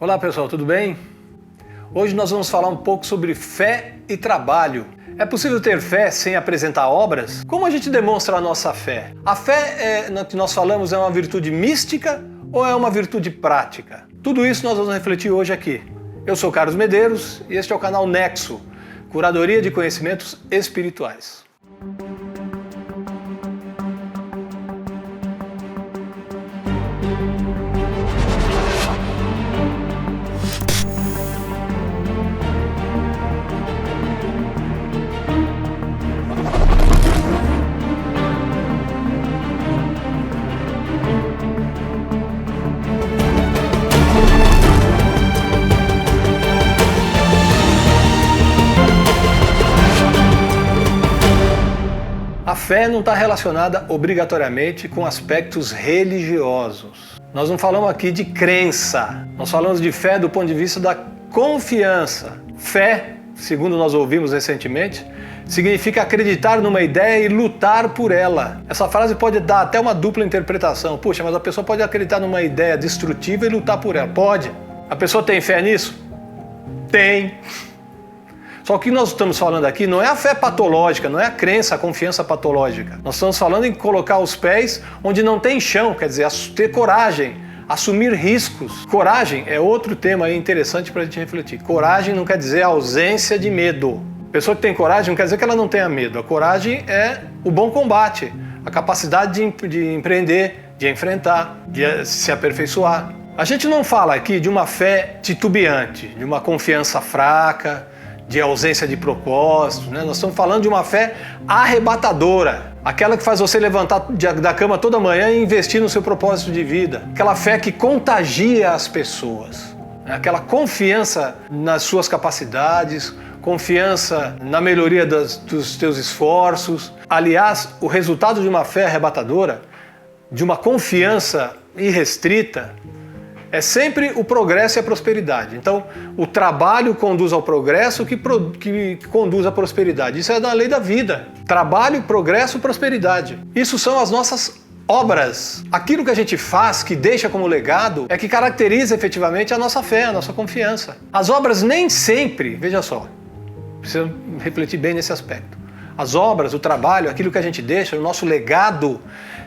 Olá pessoal, tudo bem? Hoje nós vamos falar um pouco sobre fé e trabalho. É possível ter fé sem apresentar obras? Como a gente demonstra a nossa fé? A fé, que nós falamos, é uma virtude mística ou é uma virtude prática? Tudo isso nós vamos refletir hoje aqui. Eu sou Carlos Medeiros e este é o canal Nexo, Curadoria de Conhecimentos Espirituais. A fé não está relacionada obrigatoriamente com aspectos religiosos. Nós não falamos aqui de crença, nós falamos de fé do ponto de vista da confiança. Fé, segundo nós ouvimos recentemente, significa acreditar numa ideia e lutar por ela. Essa frase pode dar até uma dupla interpretação. Puxa, mas a pessoa pode acreditar numa ideia destrutiva e lutar por ela. Pode. A pessoa tem fé nisso? Tem. Só que o que nós estamos falando aqui não é a fé patológica, não é a crença, a confiança patológica. Nós estamos falando em colocar os pés onde não tem chão, quer dizer, ter coragem, assumir riscos. Coragem é outro tema aí interessante para a gente refletir. Coragem não quer dizer ausência de medo. A pessoa que tem coragem não quer dizer que ela não tenha medo. A coragem é o bom combate, a capacidade de empreender, de enfrentar, de se aperfeiçoar. A gente não fala aqui de uma fé titubeante, de uma confiança fraca, de ausência de propósito, né? Nós estamos falando de uma fé arrebatadora, aquela que faz você levantar da cama toda manhã e investir no seu propósito de vida, aquela fé que contagia as pessoas, né? Aquela confiança nas suas capacidades, confiança na melhoria dos teus esforços. Aliás, o resultado de uma fé arrebatadora, de uma confiança irrestrita, é sempre o progresso e a prosperidade. Então, o trabalho conduz ao progresso que conduz à prosperidade. Isso é da lei da vida. Trabalho, progresso, prosperidade. Isso são as nossas obras. Aquilo que a gente faz, que deixa como legado, é que caracteriza efetivamente a nossa fé, a nossa confiança. As obras nem sempre, veja só, precisa refletir bem nesse aspecto. As obras, o trabalho, aquilo que a gente deixa, o nosso legado,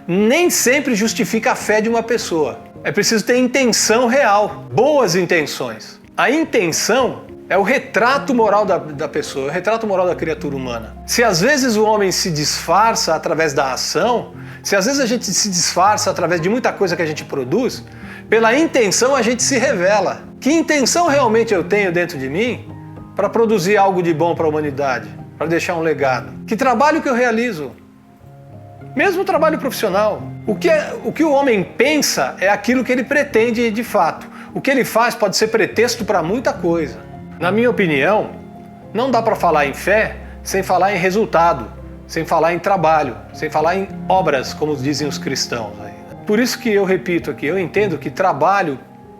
nem sempre justifica a fé de uma pessoa. É preciso ter intenção real, boas intenções. A intenção é o retrato moral da pessoa, o retrato moral da criatura humana. Se às vezes o homem se disfarça através da ação, se às vezes a gente se disfarça através de muita coisa que a gente produz, pela intenção a gente se revela. Que intenção realmente eu tenho dentro de mim para produzir algo de bom para a humanidade, para deixar um legado? Que trabalho que eu realizo? Mesmo o trabalho profissional. O que o homem pensa é aquilo que ele pretende de fato. O que ele faz pode ser pretexto para muita coisa. Na minha opinião, não dá para falar em fé sem falar em resultado, sem falar em trabalho, sem falar em obras, como dizem os cristãos. Por isso que eu repito aqui, eu entendo que trabalho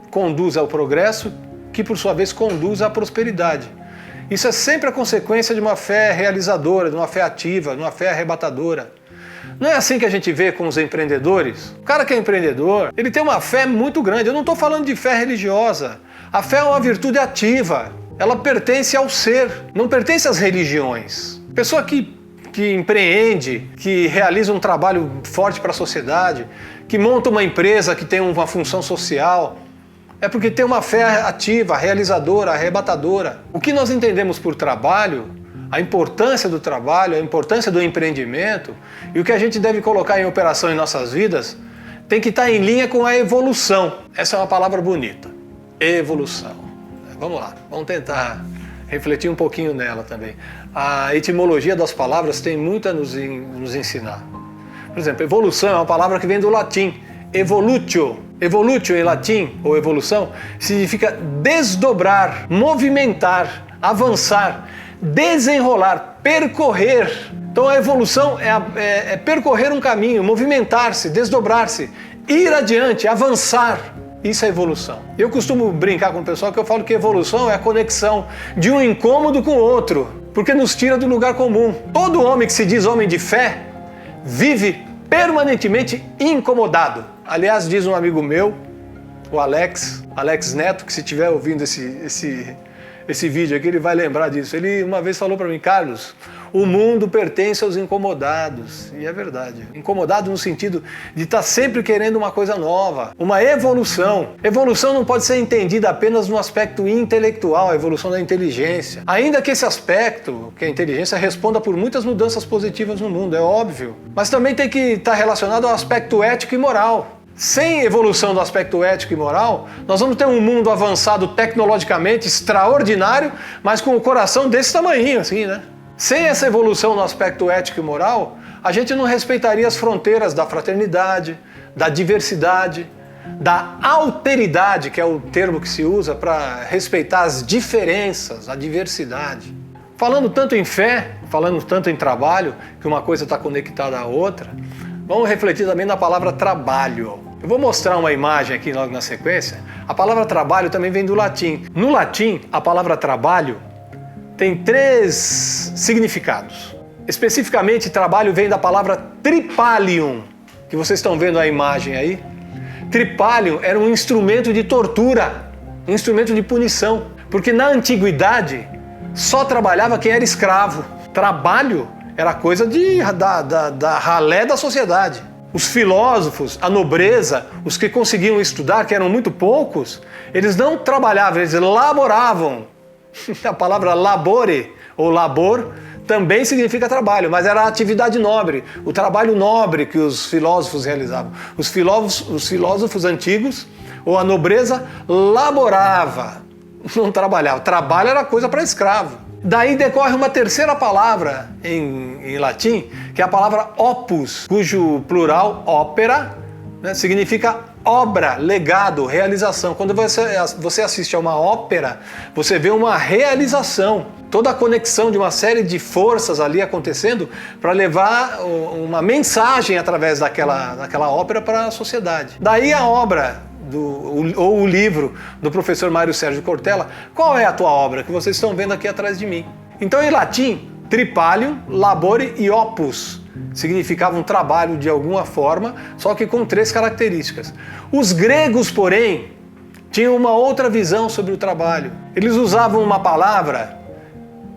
conduz ao progresso, que por sua vez conduz à prosperidade. Isso é sempre a consequência de uma fé realizadora, de uma fé ativa, de uma fé arrebatadora. Não é assim que a gente vê com os empreendedores? O cara que é empreendedor, ele tem uma fé muito grande. Eu não estou falando de fé religiosa. A fé é uma virtude ativa. Ela pertence ao ser, não pertence às religiões. Pessoa que empreende, que realiza um trabalho forte para a sociedade, que monta uma empresa que tem uma função social, é porque tem uma fé ativa, realizadora, arrebatadora. O que nós entendemos por trabalho, a importância do trabalho, a importância do empreendimento e o que a gente deve colocar em operação em nossas vidas tem que estar em linha com a evolução. Essa é uma palavra bonita. Evolução. Vamos lá, vamos tentar refletir um pouquinho nela também. A etimologia das palavras tem muito a nos ensinar. Por exemplo, evolução é uma palavra que vem do latim, evolutio. Evolutio em latim, ou evolução, significa desdobrar, movimentar, avançar, desenrolar, percorrer. Então a evolução é percorrer um caminho, movimentar-se, desdobrar-se, ir adiante, avançar. Isso é evolução. Eu costumo brincar com o pessoal que eu falo que evolução é a conexão de um incômodo com o outro, porque nos tira do lugar comum. Todo homem que se diz homem de fé vive permanentemente incomodado. Aliás, diz um amigo meu, o Alex, Alex Neto, que se estiver ouvindo esse vídeo aqui, ele vai lembrar disso. Ele uma vez falou para mim: Carlos, o mundo pertence aos incomodados. E é verdade. Incomodado no sentido de estar sempre querendo uma coisa nova, uma evolução. Evolução não pode ser entendida apenas no aspecto intelectual, a evolução da inteligência. Ainda que esse aspecto, que a inteligência responda por muitas mudanças positivas no mundo, é óbvio. Mas também tem que estar relacionado ao aspecto ético e moral. Sem evolução do aspecto ético e moral, nós vamos ter um mundo avançado tecnologicamente, extraordinário, mas com o coração desse tamanhinho, assim, né? Sem essa evolução no aspecto ético e moral, a gente não respeitaria as fronteiras da fraternidade, da diversidade, da alteridade, que é o termo que se usa para respeitar as diferenças, a diversidade. Falando tanto em fé, falando tanto em trabalho, que uma coisa está conectada à outra, vamos refletir também na palavra trabalho. Eu vou mostrar uma imagem aqui logo na sequência. A palavra trabalho também vem do latim. No latim, a palavra trabalho tem 3 significados. Especificamente, trabalho vem da palavra tripalium, que vocês estão vendo a imagem aí. Tripalium era um instrumento de tortura, um instrumento de punição, porque na antiguidade só trabalhava quem era escravo. Trabalho era coisa da ralé da sociedade. Os filósofos, a nobreza, os que conseguiam estudar, que eram muito poucos, eles não trabalhavam, eles laboravam. A palavra labore, ou labor, também significa trabalho, mas era a atividade nobre, o trabalho nobre que os filósofos realizavam. Os filósofos antigos, ou a nobreza, laborava, não trabalhava. Trabalho era coisa para escravo. Daí decorre uma terceira palavra em latim, que é a palavra opus, cujo plural, ópera, né, significa obra, legado, realização. Quando você assiste a uma ópera, você vê uma realização, toda a conexão de uma série de forças ali acontecendo para levar uma mensagem através daquela ópera para a sociedade. Daí a obra ou o livro do professor Mário Sérgio Cortella. Qual é a tua obra que vocês estão vendo aqui atrás de mim? Então, em latim, tripalium, labore e opus significavam trabalho de alguma forma, só que com 3 características. Os gregos, porém, tinham uma outra visão sobre o trabalho. Eles usavam uma palavra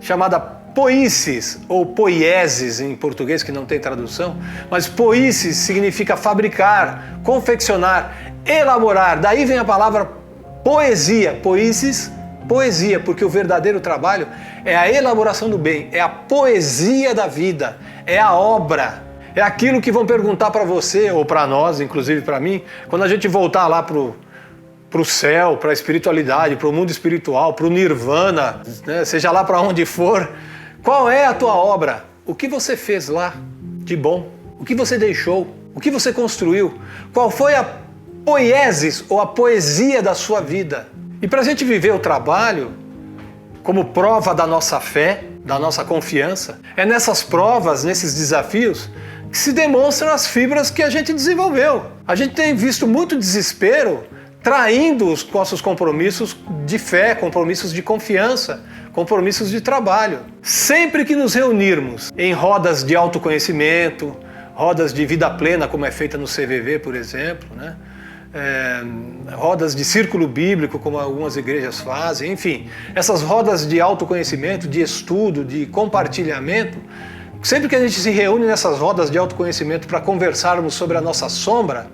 chamada poiesis, ou poiesis em português, que não tem tradução, mas poiesis significa fabricar, confeccionar, elaborar. Daí vem a palavra poesia, poiesis, poesia, porque o verdadeiro trabalho é a elaboração do bem, é a poesia da vida, é a obra, é aquilo que vão perguntar para você, ou para nós, inclusive para mim, quando a gente voltar lá para o céu, para a espiritualidade, para o mundo espiritual, para o nirvana, né? Seja lá para onde for. Qual é a tua obra? O que você fez lá de bom? O que você deixou? O que você construiu? Qual foi a poiesis ou a poesia da sua vida? E para a gente viver o trabalho como prova da nossa fé, da nossa confiança, é nessas provas, nesses desafios, que se demonstram as fibras que a gente desenvolveu. A gente tem visto muito desespero traindo os nossos compromissos de fé, compromissos de confiança, compromissos de trabalho. Sempre que nos reunirmos em rodas de autoconhecimento, rodas de vida plena, como é feita no CVV, por exemplo, né? Rodas de círculo bíblico, como algumas igrejas fazem, enfim, essas rodas de autoconhecimento, de estudo, de compartilhamento, sempre que a gente se reúne nessas rodas de autoconhecimento para conversarmos sobre a nossa sombra,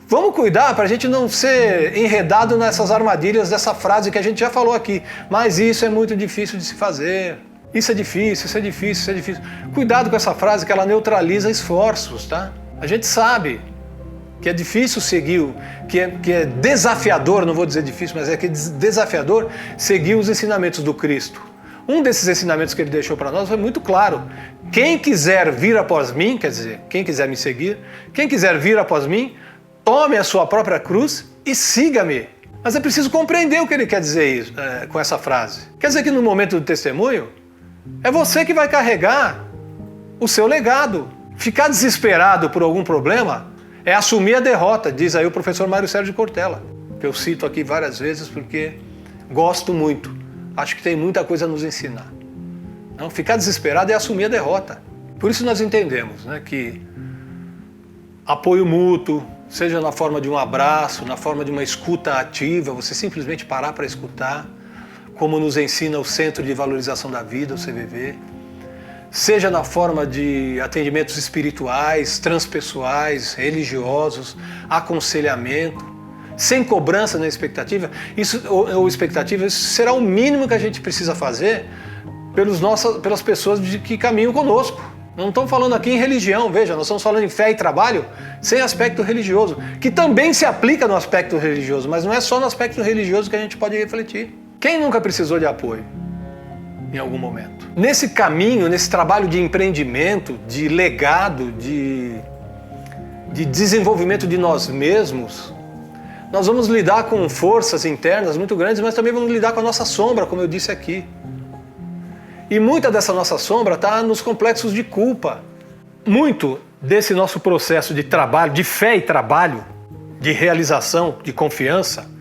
vamos cuidar para a gente não ser enredado nessas armadilhas dessa frase que a gente já falou aqui, mas isso é muito difícil de se fazer, isso é difícil, isso é difícil, isso é difícil. Cuidado com essa frase, que ela neutraliza esforços, tá? A gente sabe que é difícil seguir, que é desafiador, não vou dizer difícil, mas é que é desafiador seguir os ensinamentos do Cristo. Um desses ensinamentos que ele deixou para nós foi muito claro. Quem quiser vir após mim, quer dizer, quem quiser me seguir, quem quiser vir após mim, tome a sua própria cruz e siga-me. Mas é preciso compreender o que ele quer dizer com essa frase. Quer dizer que no momento do testemunho, é você que vai carregar o seu legado. Ficar desesperado por algum problema é assumir a derrota, diz aí o professor Mário Sérgio Cortella, que eu cito aqui várias vezes porque gosto muito. Acho que tem muita coisa a nos ensinar. Não, ficar desesperado é assumir a derrota. Por isso nós entendemos, né, que apoio mútuo, seja na forma de um abraço, na forma de uma escuta ativa, você simplesmente parar para escutar, como nos ensina o Centro de Valorização da Vida, o CVV, seja na forma de atendimentos espirituais, transpessoais, religiosos, aconselhamento, sem cobrança nem expectativa, isso será o mínimo que a gente precisa fazer pelas pessoas que caminham conosco. Não estamos falando aqui em religião, veja, nós estamos falando em fé e trabalho sem aspecto religioso, que também se aplica no aspecto religioso, mas não é só no aspecto religioso que a gente pode refletir. Quem nunca precisou de apoio em algum momento? Nesse caminho, nesse trabalho de empreendimento, de legado, de desenvolvimento de nós mesmos, nós vamos lidar com forças internas muito grandes, mas também vamos lidar com a nossa sombra, como eu disse aqui. E muita dessa nossa sombra está nos complexos de culpa. Muito desse nosso processo de trabalho, de fé e trabalho, de realização, de confiança,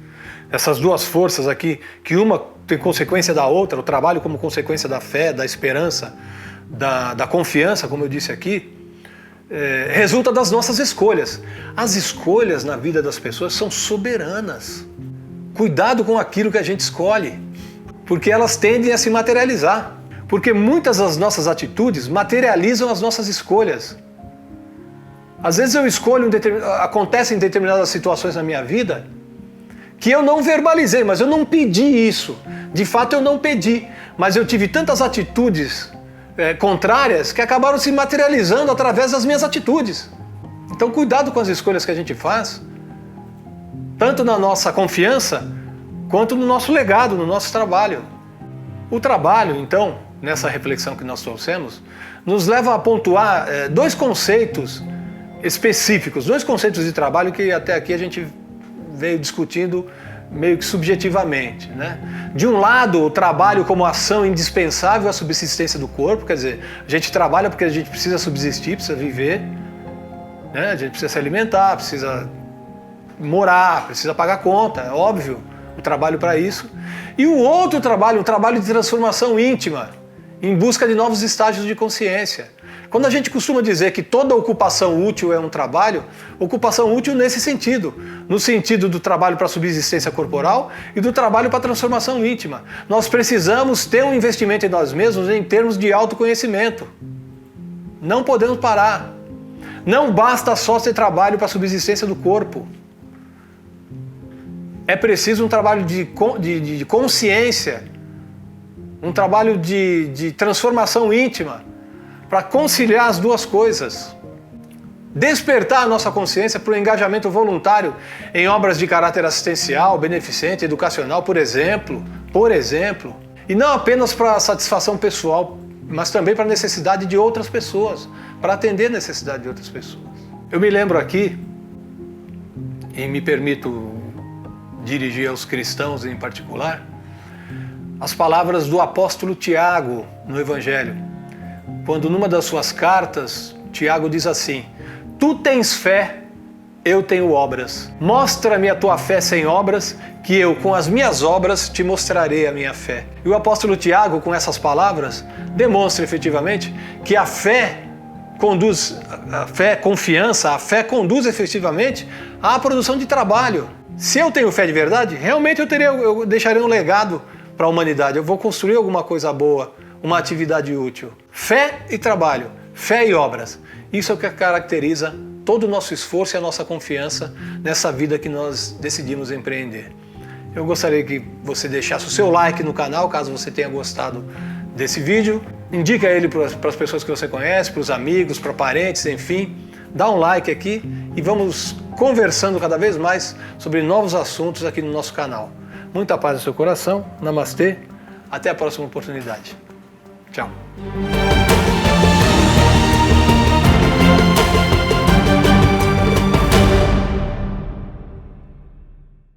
essas duas forças aqui, que uma tem consequência da outra, o trabalho como consequência da fé, da esperança, da confiança, como eu disse aqui, resulta das nossas escolhas. As escolhas na vida das pessoas são soberanas. Cuidado com aquilo que a gente escolhe, porque elas tendem a se materializar. Porque muitas das nossas atitudes materializam as nossas escolhas. Às vezes eu escolho, acontecem determinadas situações na minha vida que eu não verbalizei, mas eu não pedi isso. De fato eu não pedi, mas eu tive tantas atitudes contrárias que acabaram se materializando através das minhas atitudes. Então cuidado com as escolhas que a gente faz, tanto na nossa confiança, quanto no nosso legado, no nosso trabalho. O trabalho, então, nessa reflexão que nós trouxemos, nos leva a pontuar dois conceitos específicos, dois conceitos de trabalho que até aqui a gente veio discutindo meio que subjetivamente, né? De um lado, o trabalho como ação indispensável à subsistência do corpo, quer dizer, a gente trabalha porque a gente precisa subsistir, precisa viver, né? A gente precisa se alimentar, precisa morar, precisa pagar conta, é óbvio, o trabalho para isso. E o outro trabalho, um trabalho de transformação íntima, em busca de novos estágios de consciência. Quando a gente costuma dizer que toda ocupação útil é um trabalho, ocupação útil nesse sentido, no sentido do trabalho para a subsistência corporal e do trabalho para a transformação íntima. Nós precisamos ter um investimento em nós mesmos em termos de autoconhecimento. Não podemos parar. Não basta só ter trabalho para a subsistência do corpo. É preciso um trabalho de consciência, um trabalho de transformação íntima, para conciliar as duas coisas. Despertar a nossa consciência para o engajamento voluntário em obras de caráter assistencial, beneficente, educacional, por exemplo, e não apenas para a satisfação pessoal, mas também para a necessidade de outras pessoas, para atender a necessidade de outras pessoas. Eu me lembro aqui, e me permito dirigir aos cristãos em particular, as palavras do apóstolo Tiago no Evangelho, quando numa das suas cartas, Tiago diz assim: tu tens fé, eu tenho obras. Mostra-me a tua fé sem obras, que eu com as minhas obras te mostrarei a minha fé. E o apóstolo Tiago, com essas palavras, demonstra efetivamente que a fé conduz, confiança, a fé conduz efetivamente à produção de trabalho. Se eu tenho fé de verdade, realmente eu deixarei um legado para a humanidade, eu vou construir alguma coisa boa, uma atividade útil. Fé e trabalho, fé e obras. Isso é o que caracteriza todo o nosso esforço e a nossa confiança nessa vida que nós decidimos empreender. Eu gostaria que você deixasse o seu like no canal, caso você tenha gostado desse vídeo. Indica ele para as pessoas que você conhece, para os amigos, para parentes, enfim. Dá um like aqui e vamos conversando cada vez mais sobre novos assuntos aqui no nosso canal. Muita paz no seu coração. Namastê. Até a próxima oportunidade. Tchau.